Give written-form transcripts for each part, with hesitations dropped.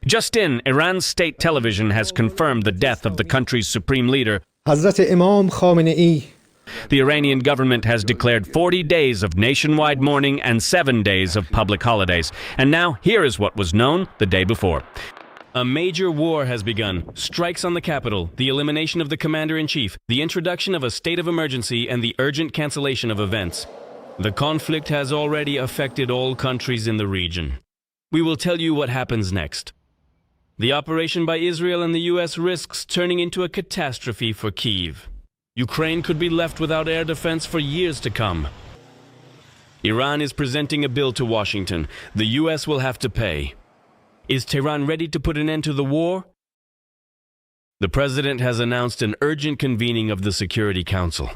Just in, Iran's state television has confirmed the death of the country's supreme leader. حضرت امام خامنه‌ای. The Iranian government has declared 40 days of nationwide mourning and 7 days of public holidays. And now, here is what was known the day before. A major war has begun. Strikes on the capital, the elimination of the commander-in-chief, the introduction of a state of emergency, and the urgent cancellation of events. The conflict has already affected all countries in the region. We will tell you what happens next. The operation by Israel and the US risks turning into a catastrophe for Kyiv. Ukraine could be left without air defense for years to come. Iran is presenting a bill to Washington. The US will have to pay. Is Tehran ready to put an end to the war? The president has announced an urgent convening of the Security Council.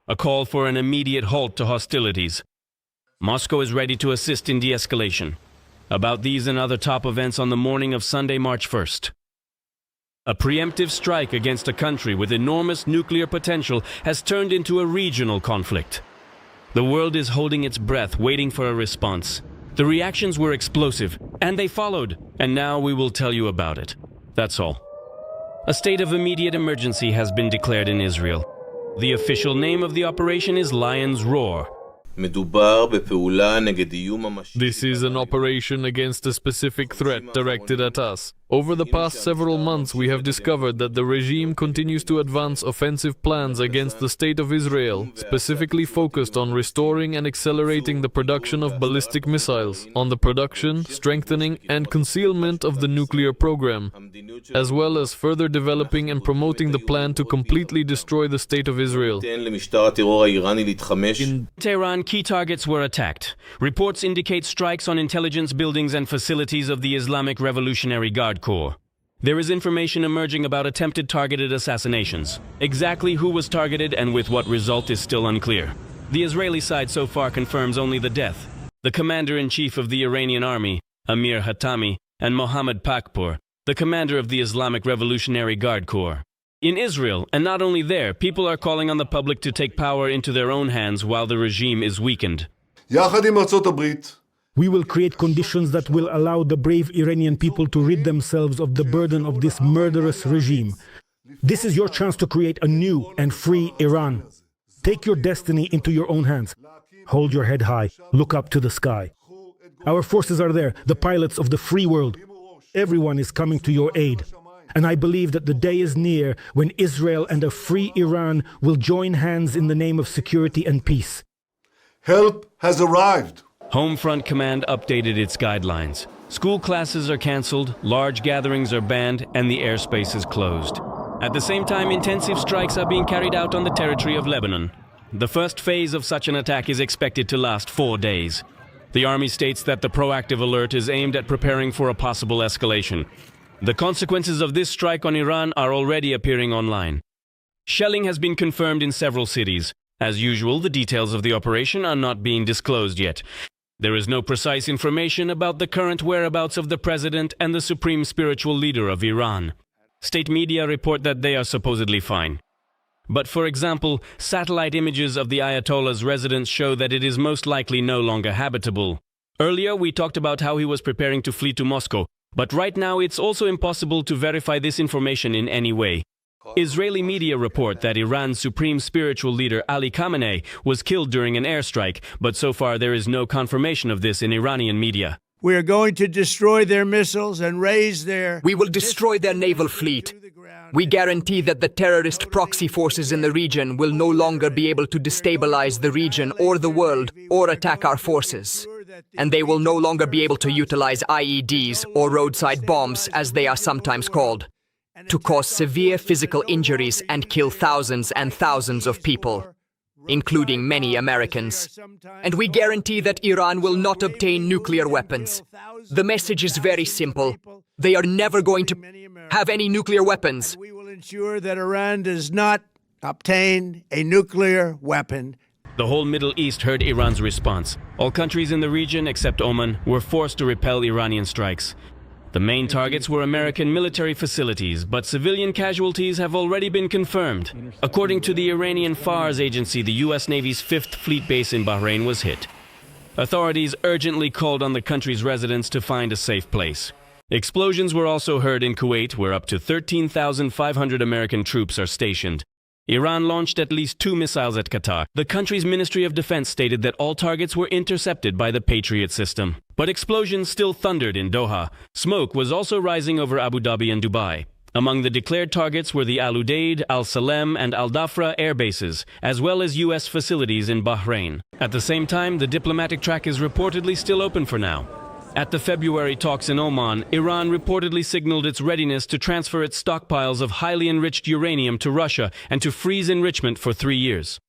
A call for an immediate halt to hostilities. Moscow is ready to assist in de-escalation. About these and other top events on the morning of Sunday, March 1st. A preemptive strike against a country with enormous nuclear potential has turned into a regional conflict. The world is holding its breath, waiting for a response. The reactions were explosive, and they followed, and now we will tell you about it. That's all. A state of immediate emergency has been declared in Israel. The official name of the operation is Lion's Roar. This is an operation against a specific threat directed at us. Over the past several months, we have discovered that the regime continues to advance offensive plans against the State of Israel, specifically focused on restoring and accelerating the production of ballistic missiles, on the production, strengthening, and concealment of the nuclear program, as well as further developing and promoting the plan to completely destroy the State of Israel. In Tehran, key targets were attacked. Reports indicate strikes on intelligence buildings and facilities of the Islamic Revolutionary Guard Corps. There is information emerging about attempted targeted assassinations. Exactly who was targeted and with what result is still unclear. The Israeli side so far confirms only the death. The commander-in-chief of the Iranian army, Amir Hatami, and Mohammad Pakpour, the commander of the Islamic Revolutionary Guard Corps. In Israel, and not only there, people are calling on the public to take power into their own hands while the regime is weakened. We will create conditions that will allow the brave Iranian people to rid themselves of the burden of this murderous regime. This is your chance to create a new and free Iran. Take your destiny into your own hands. Hold your head high. Look up to the sky. Our forces are there, the pilots of the free world. Everyone is coming to your aid. And I believe that the day is near when Israel and a free Iran will join hands in the name of security and peace. Help has arrived. Homefront Command updated its guidelines. School classes are cancelled, large gatherings are banned, and the airspace is closed. At the same time, intensive strikes are being carried out on the territory of Lebanon. The first phase of such an attack is expected to last 4 days. The army states that the proactive alert is aimed at preparing for a possible escalation. The consequences of this strike on Iran are already appearing online. Shelling has been confirmed in several cities. As usual, the details of the operation are not being disclosed yet. There is no precise information about the current whereabouts of the president and the supreme spiritual leader of Iran. State media report that they are supposedly fine. But for example, satellite images of the Ayatollah's residence show that it is most likely no longer habitable. Earlier, we talked about how he was preparing to flee to Moscow, but right now it's also impossible to verify this information in any way. Israeli media report that Iran's supreme spiritual leader Ali Khamenei was killed during an airstrike, but so far there is no confirmation of this in Iranian media. We are going to destroy their missiles and raise their... We will destroy their naval fleet. We guarantee that the terrorist proxy forces in the region will no longer be able to destabilize the region or the world or attack our forces. And they will no longer be able to utilize IEDs or roadside bombs, as they are sometimes called, to cause severe physical injuries and kill thousands and thousands of people, including many Americans. And we guarantee that Iran will not obtain nuclear weapons. The message is very simple. They are never going to have any nuclear weapons. We will ensure that Iran does not obtain a nuclear weapon. The whole Middle East heard Iran's response. All countries in the region, except Oman, were forced to repel Iranian strikes. The main targets were American military facilities, but civilian casualties have already been confirmed. According to the Iranian Fars agency, the U.S. Navy's 5th Fleet base in Bahrain was hit. Authorities urgently called on the country's residents to find a safe place. Explosions were also heard in Kuwait, where up to 13,500 American troops are stationed. Iran launched at least 2 missiles at Qatar. The country's Ministry of Defense stated that all targets were intercepted by the Patriot system. But explosions still thundered in Doha. Smoke was also rising over Abu Dhabi and Dubai. Among the declared targets were the Al Udeid, Al Salem, and Al Dhafra air bases, as well as U.S. facilities in Bahrain. At the same time, the diplomatic track is reportedly still open for now. At the February talks in Oman, Iran reportedly signaled its readiness to transfer its stockpiles of highly enriched uranium to Russia and to freeze enrichment for 3 years.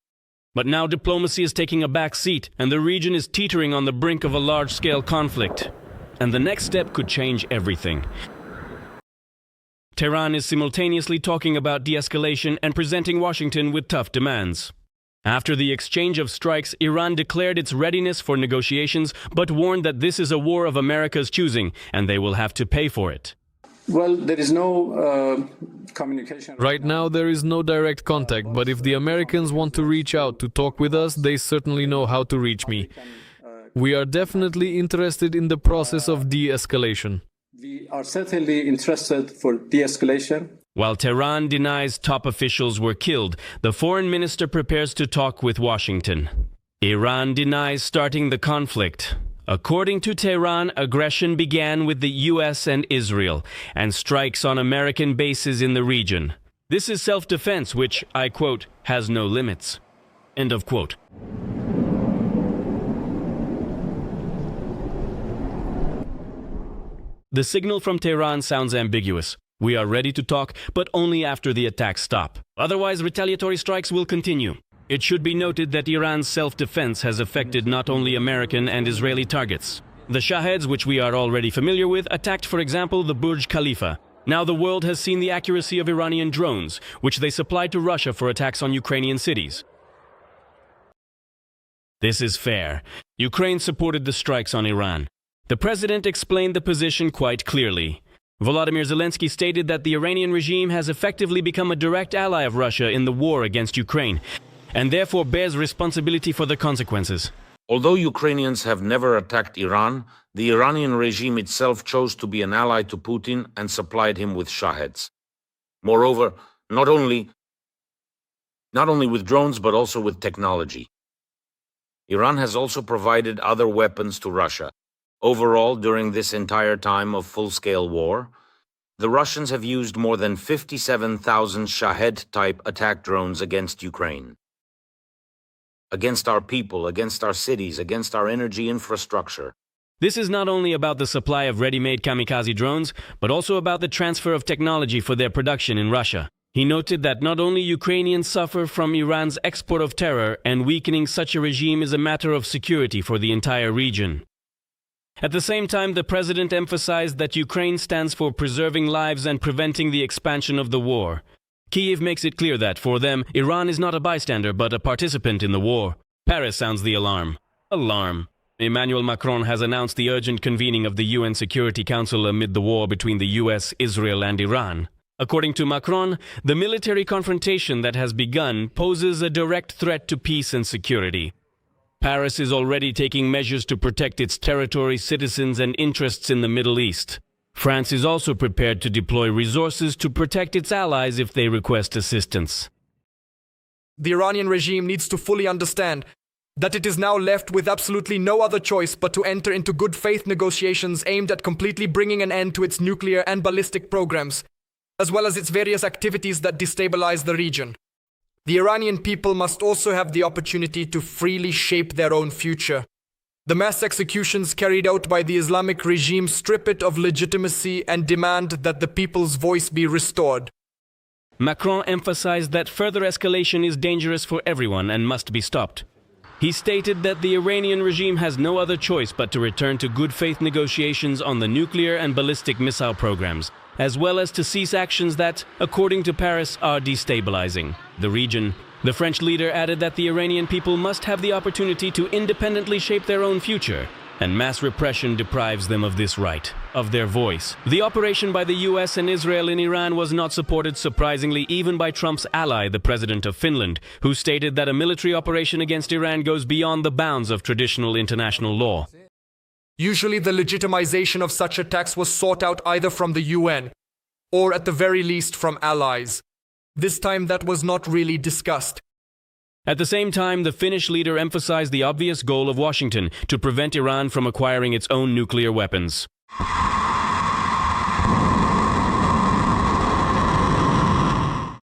But now diplomacy is taking a back seat, and the region is teetering on the brink of a large-scale conflict. And the next step could change everything. Tehran is simultaneously talking about de-escalation and presenting Washington with tough demands. After the exchange of strikes, Iran declared its readiness for negotiations, but warned that this is a war of America's choosing, and they will have to pay for it. Well, there is no communication. Right now, there is no direct contact, but if the Americans want to reach out to talk with us, they certainly know how to reach me. We are definitely interested in the process of de-escalation. We are certainly interested for de-escalation. While Tehran denies top officials were killed, the foreign minister prepares to talk with Washington. Iran denies starting the conflict. According to Tehran, aggression began with the US and Israel, and strikes on American bases in the region. This is self-defense, which, I quote, has no limits. End of quote. The signal from Tehran sounds ambiguous. We are ready to talk, but only after the attacks stop. Otherwise, retaliatory strikes will continue. It should be noted that Iran's self-defense has affected not only American and Israeli targets. The Shaheds, which we are already familiar with, attacked, for example, the Burj Khalifa. Now the world has seen the accuracy of Iranian drones, which they supplied to Russia for attacks on Ukrainian cities. This is fair. Ukraine supported the strikes on Iran. The president explained the position quite clearly. Volodymyr Zelensky stated that the Iranian regime has effectively become a direct ally of Russia in the war against Ukraine, and therefore bears responsibility for the consequences. Although Ukrainians have never attacked Iran, the Iranian regime itself chose to be an ally to Putin and supplied him with Shaheds. Moreover, not only with drones but also with technology. Iran has also provided other weapons to Russia. Overall, during this entire time of full-scale war, the Russians have used more than 57,000 Shahed-type attack drones against Ukraine. Against our people, against our cities, against our energy infrastructure. This is not only about the supply of ready-made kamikaze drones, but also about the transfer of technology for their production in Russia. He noted that not only Ukrainians suffer from Iran's export of terror, and weakening such a regime is a matter of security for the entire region. At the same time, the president emphasized that Ukraine stands for preserving lives and preventing the expansion of the war. Kyiv makes it clear that, for them, Iran is not a bystander but a participant in the war. Paris sounds the alarm. Alarm. Emmanuel Macron has announced the urgent convening of the UN Security Council amid the war between the US, Israel, and Iran. According to Macron, the military confrontation that has begun poses a direct threat to peace and security. Paris is already taking measures to protect its territory, citizens, and interests in the Middle East. France is also prepared to deploy resources to protect its allies if they request assistance. The Iranian regime needs to fully understand that it is now left with absolutely no other choice but to enter into good faith negotiations aimed at completely bringing an end to its nuclear and ballistic programs, as well as its various activities that destabilize the region. The Iranian people must also have the opportunity to freely shape their own future. The mass executions carried out by the Islamic regime strip it of legitimacy and demand that the people's voice be restored. Macron emphasized that further escalation is dangerous for everyone and must be stopped. He stated that the Iranian regime has no other choice but to return to good faith negotiations on the nuclear and ballistic missile programs, as well as to cease actions that, according to Paris, are destabilizing the region. The French leader added that the Iranian people must have the opportunity to independently shape their own future, and mass repression deprives them of this right, of their voice. The operation by the US and Israel in Iran was not supported, surprisingly, even by Trump's ally, the president of Finland, who stated that a military operation against Iran goes beyond the bounds of traditional international law. Usually the legitimization of such attacks was sought out either from the UN or at the very least from allies. This time that was not really discussed. At the same time, the Finnish leader emphasized the obvious goal of Washington to prevent Iran from acquiring its own nuclear weapons.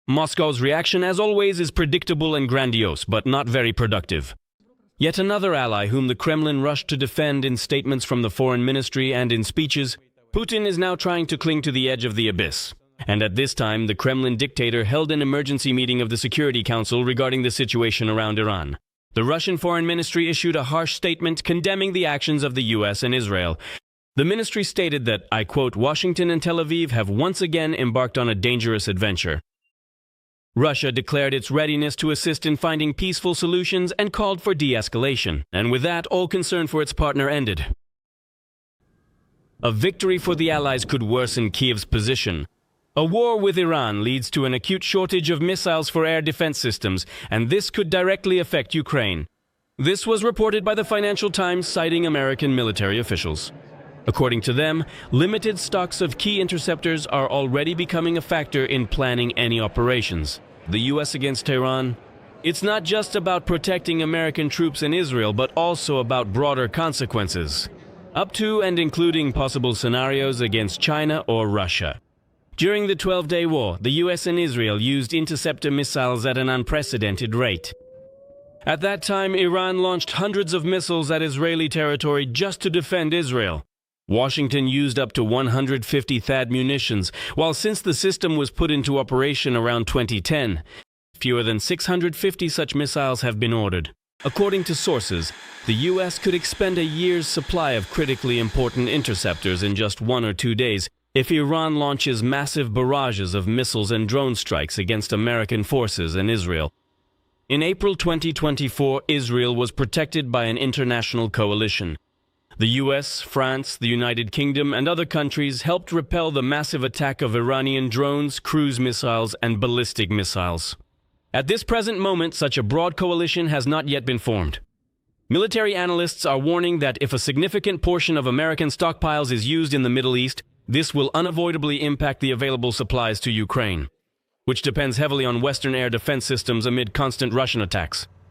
Moscow's reaction, as always, is predictable and grandiose, but not very productive. Yet another ally whom the Kremlin rushed to defend in statements from the foreign ministry and in speeches, Putin is now trying to cling to the edge of the abyss. And at this time, the Kremlin dictator held an emergency meeting of the Security Council regarding the situation around Iran. The Russian Foreign Ministry issued a harsh statement condemning the actions of the US and Israel. The ministry stated that, I quote, Washington and Tel Aviv have once again embarked on a dangerous adventure. Russia declared its readiness to assist in finding peaceful solutions and called for de-escalation. And with that, all concern for its partner ended. A victory for the Allies could worsen Kiev's position. A war with Iran leads to an acute shortage of missiles for air defense systems, and this could directly affect Ukraine. This was reported by the Financial Times, citing American military officials. According to them, limited stocks of key interceptors are already becoming a factor in planning any operations. The US against Tehran? It's not just about protecting American troops in Israel, but also about broader consequences, up to and including possible scenarios against China or Russia. During the 12-day war, the US and Israel used interceptor missiles at an unprecedented rate. At that time, Iran launched hundreds of missiles at Israeli territory just to defend Israel. Washington used up to 150 THAAD munitions, while since the system was put into operation around 2010, fewer than 650 such missiles have been ordered. According to sources, the US could expend a year's supply of critically important interceptors in just 1 or 2 days if Iran launches massive barrages of missiles and drone strikes against American forces in Israel. In April 2024, Israel was protected by an international coalition. The US, France, the United Kingdom, and other countries helped repel the massive attack of Iranian drones, cruise missiles, and ballistic missiles. At this present moment, such a broad coalition has not yet been formed. Military analysts are warning that if a significant portion of American stockpiles is used in the Middle East, this will unavoidably impact the available supplies to Ukraine, which depends heavily on Western air defense systems amid constant Russian attacks.